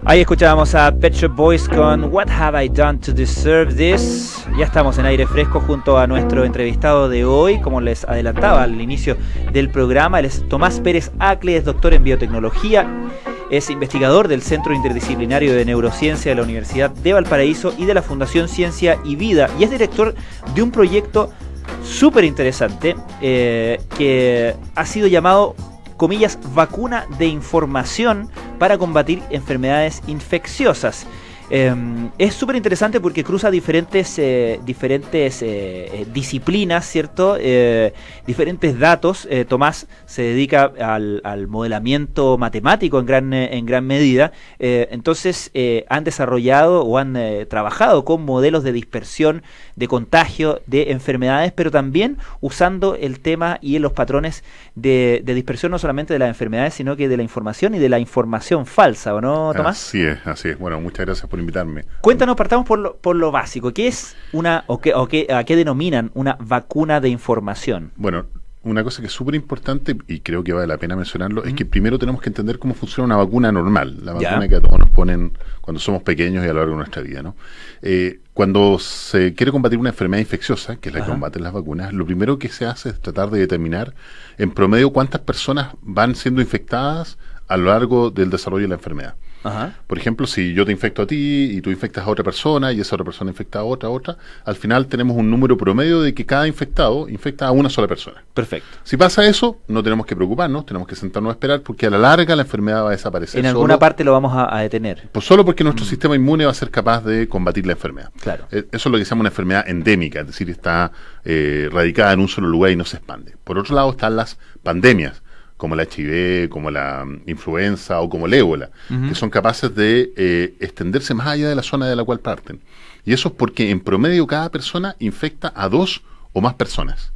Ahí escuchábamos a Pet Shop Boys con What Have I Done to Deserve This. Ya estamos en aire fresco junto a nuestro entrevistado de hoy. Como les adelantaba al inicio del programa, él es Tomás Pérez Acle, es doctor en biotecnología, es investigador del Centro Interdisciplinario de Neurociencia de la Universidad de Valparaíso y de la Fundación Ciencia y Vida, y es director de un proyecto súper interesante que ha sido llamado, comillas, vacuna de información para combatir enfermedades infecciosas. Es súper interesante porque cruza diferentes disciplinas, ¿cierto? Diferentes datos. Tomás se dedica al modelamiento matemático en gran medida. Entonces han desarrollado o han trabajado con modelos de dispersión, de contagio de enfermedades, pero también usando el tema y los patrones de dispersión no solamente de las enfermedades, sino que de la información y de la información falsa, ¿o no, Tomás? Así es, así es. Bueno, muchas gracias por invitarme. Cuéntanos, partamos por lo básico. ¿Qué es a qué denominan una vacuna de información? Bueno, una cosa que es súper importante y creo que vale la pena mencionarlo es que primero tenemos que entender cómo funciona una vacuna normal, la vacuna que a todos nos ponen cuando somos pequeños y a lo largo de nuestra vida, ¿no? Cuando se quiere combatir una enfermedad infecciosa, que es la que combaten las vacunas, lo primero que se hace es tratar de determinar en promedio cuántas personas van siendo infectadas a lo largo del desarrollo de la enfermedad. Por ejemplo, si yo te infecto a ti y tú infectas a otra persona y esa otra persona infecta a otra, al final tenemos un número promedio de que cada infectado infecta a una sola persona. Perfecto. Si pasa eso, no tenemos que preocuparnos, tenemos que sentarnos a esperar porque a la larga la enfermedad va a desaparecer. En alguna parte lo vamos a detener. Pues solo porque nuestro sistema inmune va a ser capaz de combatir la enfermedad. Claro. Eso es lo que se llama una enfermedad endémica, es decir, está radicada en un solo lugar y no se expande. Por otro lado están las pandemias, como la HIV, como la influenza o como el ébola, que son capaces de extenderse más allá de la zona de la cual parten. Y eso es porque en promedio cada persona infecta a 2 o más personas.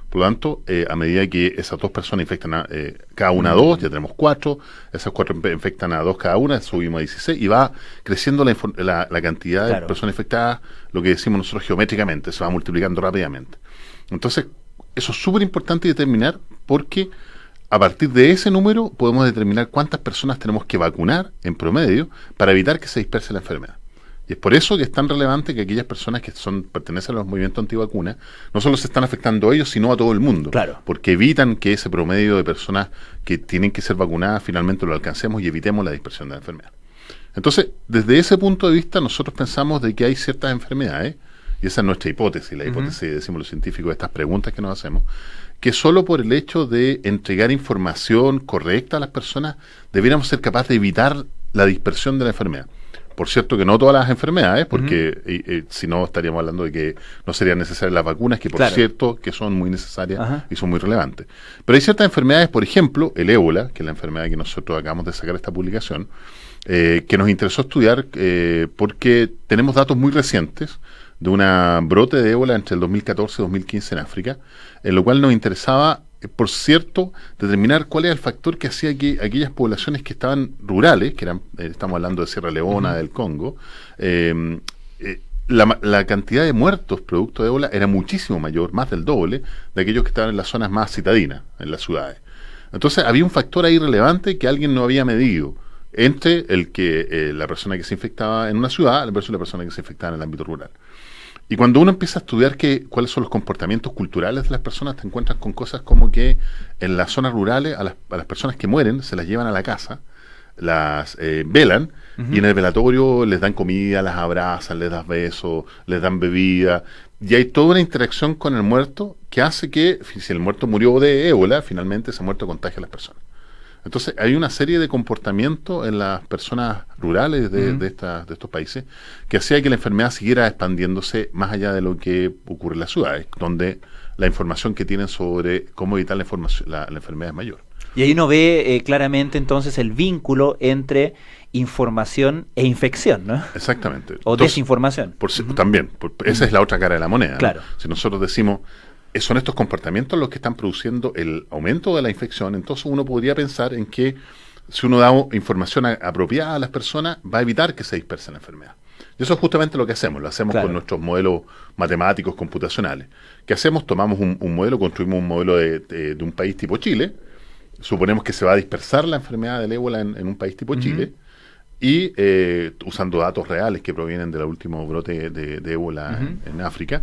Por lo tanto, a medida que esas 2 personas infectan a cada una a 2, ya tenemos 4, esas 4 infectan a 2 cada una, subimos a 16 y va creciendo la cantidad de personas infectadas, lo que decimos nosotros geométricamente, se va multiplicando rápidamente. Entonces, eso es súper importante determinar porque a partir de ese número podemos determinar cuántas personas tenemos que vacunar en promedio para evitar que se disperse la enfermedad. Y es por eso que es tan relevante que aquellas personas que pertenecen a los movimientos antivacunas no solo se están afectando a ellos, sino a todo el mundo. Claro. Porque evitan que ese promedio de personas que tienen que ser vacunadas finalmente lo alcancemos y evitemos la dispersión de la enfermedad. Entonces, desde ese punto de vista, nosotros pensamos de que hay ciertas enfermedades, y esa es nuestra hipótesis, la hipótesis, decimos los científicos, de estas preguntas que nos hacemos, que solo por el hecho de entregar información correcta a las personas debiéramos ser capaces de evitar la dispersión de la enfermedad. Por cierto que no todas las enfermedades, porque si no estaríamos hablando de que no serían necesarias las vacunas, que por cierto que son muy necesarias y son muy relevantes. Pero hay ciertas enfermedades, por ejemplo, el ébola, que es la enfermedad que nosotros acabamos de sacar esta publicación, que nos interesó estudiar porque tenemos datos muy recientes de una brote de ébola entre el 2014 y 2015 en África, en lo cual nos interesaba, por cierto, determinar cuál era el factor que hacía que aquellas poblaciones que estaban rurales, que eran, estamos hablando de Sierra Leona, del Congo, la cantidad de muertos producto de ébola era muchísimo mayor, más del doble, de aquellos que estaban en las zonas más citadinas, en las ciudades. Entonces había un factor ahí relevante que alguien no había medido entre la persona que se infectaba en una ciudad versus la persona que se infectaba en el ámbito rural. Y cuando uno empieza a estudiar cuáles son los comportamientos culturales de las personas, te encuentras con cosas como que en las zonas rurales a las personas que mueren se las llevan a la casa, las velan, y en el velatorio les dan comida, las abrazan, les dan besos, les dan bebida, y hay toda una interacción con el muerto que hace que, si el muerto murió de ébola, finalmente ese muerto contagia a las personas. Entonces hay una serie de comportamientos en las personas rurales de estos países que hacía que la enfermedad siguiera expandiéndose más allá de lo que ocurre en las ciudades, donde la información que tienen sobre cómo evitar la enfermedad es mayor. Y ahí uno ve claramente entonces el vínculo entre información e infección, ¿no? Exactamente. O entonces, desinformación. También, esa es la otra cara de la moneda. Claro. ¿No? Si nosotros decimos son estos comportamientos los que están produciendo el aumento de la infección, entonces uno podría pensar en que si uno da información apropiada a las personas, va a evitar que se disperse la enfermedad. Y eso es justamente lo que hacemos, lo hacemos con nuestros modelos matemáticos computacionales. ¿Qué hacemos? Tomamos un modelo, construimos un modelo de un país tipo Chile, suponemos que se va a dispersar la enfermedad del ébola en un país tipo Chile, y usando datos reales que provienen del último brote de ébola en África.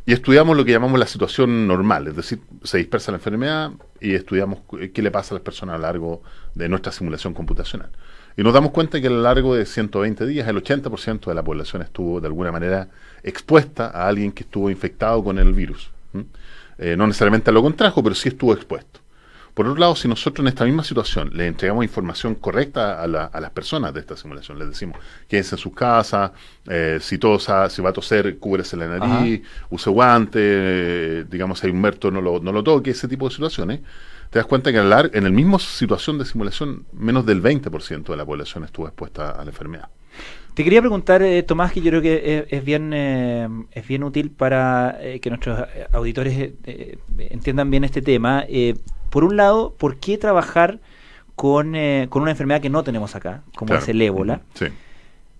Y estudiamos lo que llamamos la situación normal, es decir, se dispersa la enfermedad y estudiamos qué le pasa a las personas a lo largo de nuestra simulación computacional. Y nos damos cuenta que a lo largo de 120 días, el 80% de la población estuvo de alguna manera expuesta a alguien que estuvo infectado con el virus. No necesariamente lo contrajo, pero sí estuvo expuesto. Por otro lado, si nosotros en esta misma situación le entregamos información correcta a las personas de esta simulación, les decimos, quédense en sus casas, si va a toser, cúbrese la nariz, use guantes, digamos, si hay un muerto, no lo toque, ese tipo de situaciones, te das cuenta que en la misma situación de simulación, menos del 20% de la población estuvo expuesta a la enfermedad. Te quería preguntar, Tomás, que yo creo que es bien útil para que nuestros auditores entiendan bien este tema. Por un lado, ¿por qué trabajar con una enfermedad que no tenemos acá, como es el ébola? Sí.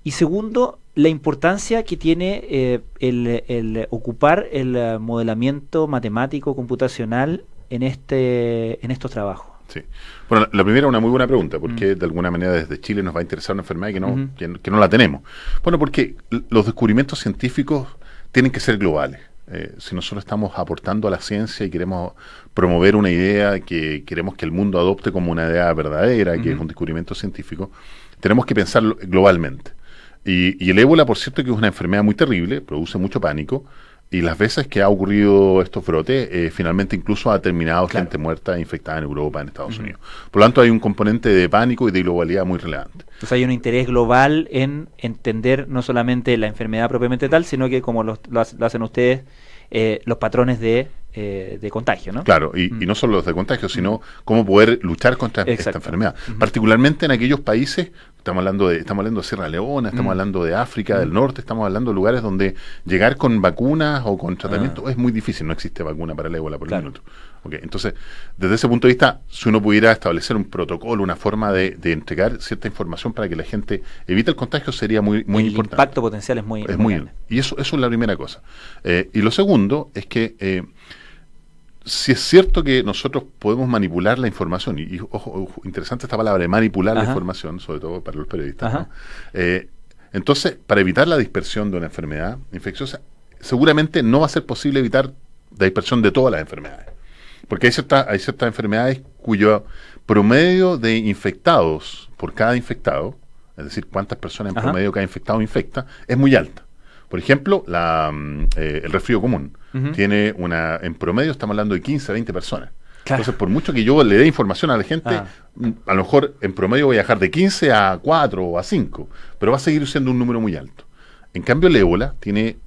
Y segundo, la importancia que tiene el ocupar el modelamiento matemático computacional en estos trabajos. Sí. Bueno, la primera es una muy buena pregunta, porque de alguna manera desde Chile nos va a interesar una enfermedad que no la tenemos. Bueno, porque los descubrimientos científicos tienen que ser globales. Si nosotros estamos aportando a la ciencia y queremos promover una idea que queremos que el mundo adopte como una idea verdadera, que es un descubrimiento científico, tenemos que pensarlo globalmente. Y el ébola, por cierto, que es una enfermedad muy terrible, produce mucho pánico, y las veces que ha ocurrido estos brotes, finalmente incluso ha terminado gente muerta infectada en Europa, en Estados Unidos. Por lo tanto, hay un componente de pánico y de globalidad muy relevante. Entonces hay un interés global en entender no solamente la enfermedad propiamente tal, sino que, como lo hacen ustedes, los patrones de contagio, ¿no? Claro, y no solo los de contagio, sino cómo poder luchar contra esta enfermedad. Particularmente en aquellos países, estamos hablando de Sierra Leona, estamos hablando de África del Norte, estamos hablando de lugares donde llegar con vacunas o con tratamiento es muy difícil, no existe vacuna para el ébola por el minuto. Okay, entonces, desde ese punto de vista, si uno pudiera establecer un protocolo, una forma de entregar cierta información para que la gente evite el contagio, sería muy importante. El impacto potencial es muy grande. Y eso es la primera cosa. Y lo segundo es que si es cierto que nosotros podemos manipular la información, y ojo, interesante esta palabra de manipular la información, sobre todo para los periodistas, ¿no? Entonces, para evitar la dispersión de una enfermedad infecciosa, seguramente no va a ser posible evitar la dispersión de todas las enfermedades. Porque hay ciertas enfermedades cuyo promedio de infectados por cada infectado, es decir, cuántas personas en promedio cada infectado infecta, es muy alta. Por ejemplo, el resfrío común tiene en promedio estamos hablando de 15 a 20 personas. Claro. Entonces, por mucho que yo le dé información a la gente, a lo mejor en promedio voy a bajar de 15 a 4 o a 5, pero va a seguir siendo un número muy alto. En cambio, el ébola tiene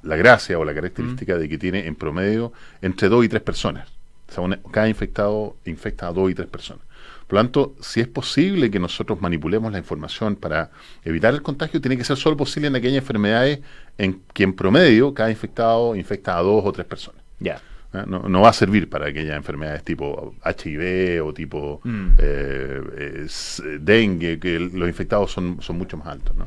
la gracia o la característica de que tiene en promedio entre 2 y 3 personas. O sea, cada infectado infecta a 2 y 3 personas. Por lo tanto, si es posible que nosotros manipulemos la información para evitar el contagio, tiene que ser solo posible en aquellas enfermedades en que en promedio cada infectado infecta a 2 o 3 personas. Ya. No va a servir para aquellas enfermedades tipo HIV o tipo dengue, que los infectados son mucho más altos, ¿no?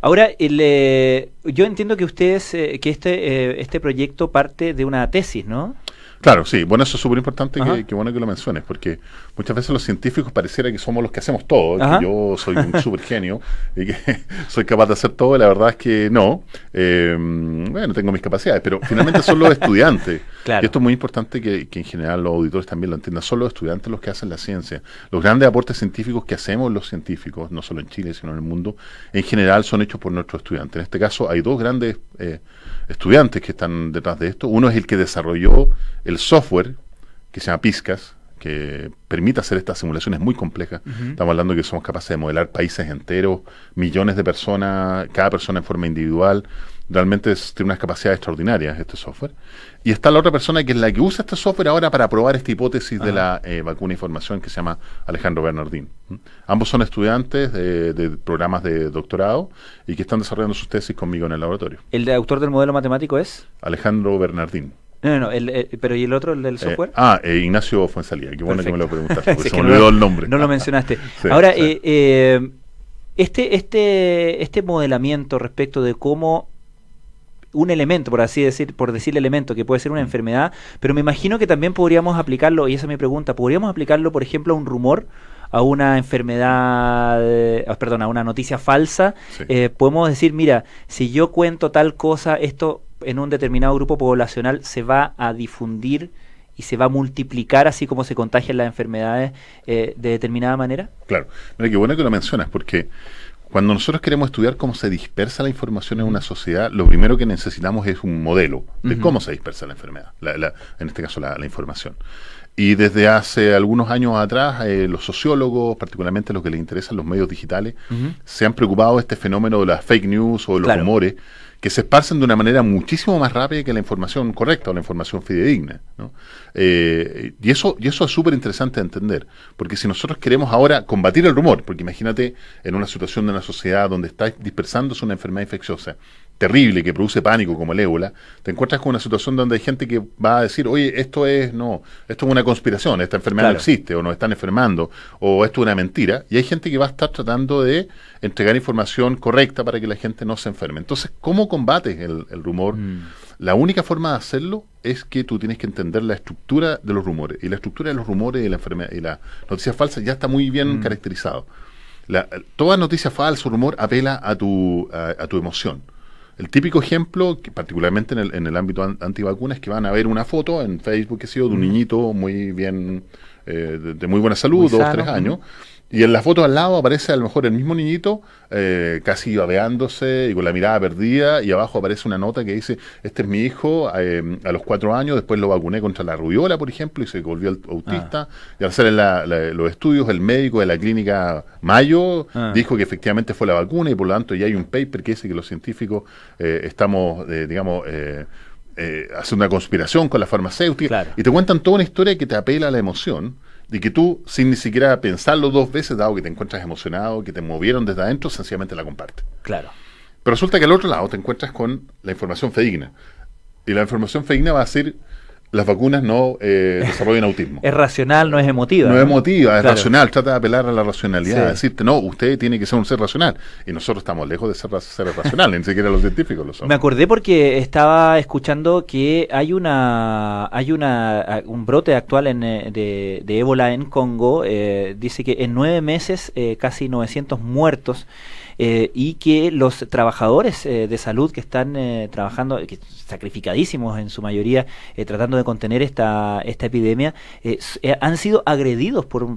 Ahora, yo entiendo que ustedes, que este proyecto parte de una tesis, ¿no? Claro, sí. Bueno, eso es súper importante, que bueno que lo menciones, porque muchas veces los científicos pareciera que somos los que hacemos todo, que yo soy un súper genio y que soy capaz de hacer todo, y la verdad es que no. Bueno, tengo mis capacidades, pero finalmente son los estudiantes. Claro. Y esto es muy importante que en general los auditores también lo entiendan. Son los estudiantes los que hacen la ciencia. Los grandes aportes científicos que hacemos los científicos, no solo en Chile, sino en el mundo, en general son hechos por nuestros estudiantes. En este caso hay dos grandes estudiantes que están detrás de esto. Uno es el que desarrolló el software que se llama PISCAS, que permite hacer estas simulaciones muy complejas. Estamos hablando de que somos capaces de modelar países enteros, millones de personas, cada persona en forma individual. Realmente tiene unas capacidades extraordinarias este software. Y está la otra persona que es la que usa este software ahora para probar esta hipótesis de la vacuna de información, que se llama Alejandro Bernardín. Ambos son estudiantes de programas de doctorado y que están desarrollando sus tesis conmigo en el laboratorio. ¿El autor del modelo matemático es? Alejandro Bernardín. No, pero ¿y el otro, el del software? Ignacio Fuenzalía. Qué bueno que me lo preguntaste, porque sí, se me olvidó el nombre. No lo mencionaste. Sí, ahora, sí. Este modelamiento respecto de cómo un elemento, por decir elemento, que puede ser una enfermedad, pero me imagino que también podríamos aplicarlo, y esa es mi pregunta, ¿podríamos aplicarlo, por ejemplo, a un rumor, a una enfermedad, perdón, a una noticia falsa, Sí. podemos decir, mira, si yo cuento tal cosa, esto en un determinado grupo poblacional se va a difundir y se va a multiplicar así como se contagian las enfermedades de determinada manera? Claro. Mira, qué bueno que lo mencionas, porque cuando nosotros queremos estudiar cómo se dispersa la información en una sociedad, lo primero que necesitamos es un modelo de cómo se dispersa la enfermedad, en este caso la información. Y desde hace algunos años atrás, los sociólogos, particularmente los que les interesan los medios digitales, se han preocupado de este fenómeno de las fake news o de los Claro. rumores, que se esparcen de una manera muchísimo más rápida que la información correcta o la información fidedigna, ¿no? Y eso es súper interesante de entender, porque si nosotros queremos ahora combatir el rumor, porque imagínate en una situación de una sociedad donde está dispersándose una enfermedad infecciosa terrible que produce pánico como el ébola, te encuentras con una situación donde hay gente que va a decir, oye, esto es una conspiración, esta enfermedad Claro. no existe, o nos están enfermando, o esto es una mentira, y hay gente que va a estar tratando de entregar información correcta para que la gente no se enferme. Entonces, ¿cómo combates el rumor? La única forma de hacerlo es que tú tienes que entender la estructura de los rumores, y la estructura de los rumores y la enfermedad y las noticias falsas ya está muy bien caracterizado. Toda noticia falsa o rumor apela a tu emoción. El típico ejemplo, que particularmente en el ámbito antivacunas, es que van a ver una foto en Facebook, que ha sido de un niñito muy bien, de muy buena salud, Muy 2, sano, 3 años, y en la foto al lado aparece a lo mejor el mismo niñito, casi babeándose y con la mirada perdida, y abajo aparece una nota que dice, este es mi hijo, a los 4 años, después lo vacuné contra la rubiola, por ejemplo, y se volvió autista, y al hacer los estudios, el médico de la clínica Mayo dijo que efectivamente fue la vacuna, y por lo tanto ya hay un paper que dice que los científicos estamos, haciendo una conspiración con la farmacéutica, Claro. y te cuentan toda una historia que te apela a la emoción, de que tú, sin ni siquiera pensarlo 2 veces, dado que te encuentras emocionado, que te movieron desde adentro, sencillamente la compartes. Claro. Pero resulta que al otro lado te encuentras con la información fidedigna. Y la información fidedigna va a decir, las vacunas no desarrollan autismo. Es racional, no es emotiva. No es emotiva, es Claro. racional, trata de apelar a la racionalidad, Sí. de decirte, no, usted tiene que ser un ser racional. Y nosotros estamos lejos de ser racionales, ni siquiera los científicos lo son. Me acordé porque estaba escuchando que hay un brote actual de ébola en Congo. Dice que en 9 meses casi 900 muertos. Y que los trabajadores de salud que están trabajando, sacrificadísimos en su mayoría, tratando de contener esta epidemia, han sido agredidos por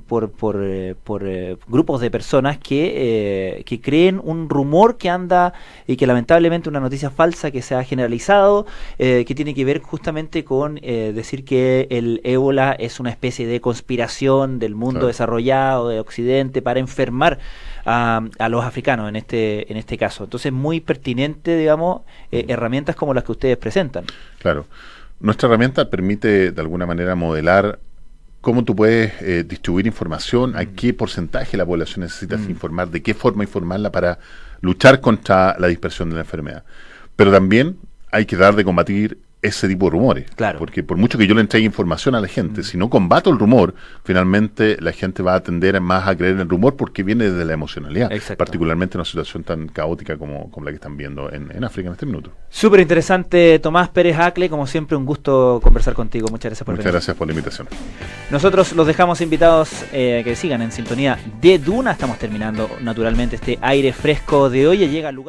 grupos de personas que creen un rumor que anda y que lamentablemente una noticia falsa que se ha generalizado, que tiene que ver justamente con decir que el ébola es una especie de conspiración del mundo Claro. desarrollado, de Occidente, para enfermar a los africanos en este caso. Entonces, muy pertinente, digamos, herramientas como las que ustedes presentan. Claro. Nuestra herramienta permite, de alguna manera, modelar cómo tú puedes distribuir información, a qué porcentaje de la población necesitas informar, de qué forma informarla para luchar contra la dispersión de la enfermedad. Pero también hay que dar de combatir ese tipo de rumores. Claro. Porque por mucho que yo le entregue información a la gente, si no combato el rumor, finalmente la gente va a tender más a creer en el rumor porque viene desde la emocionalidad. Exacto. Particularmente en una situación tan caótica como la que están viendo en África en este minuto. Súper interesante, Tomás Pérez Acle, como siempre un gusto conversar contigo. Muchas gracias por Muchas venir. gracias por la invitación. Nosotros los dejamos invitados que sigan en sintonía de Duna. Estamos terminando naturalmente este aire fresco de hoy. Llega al lugar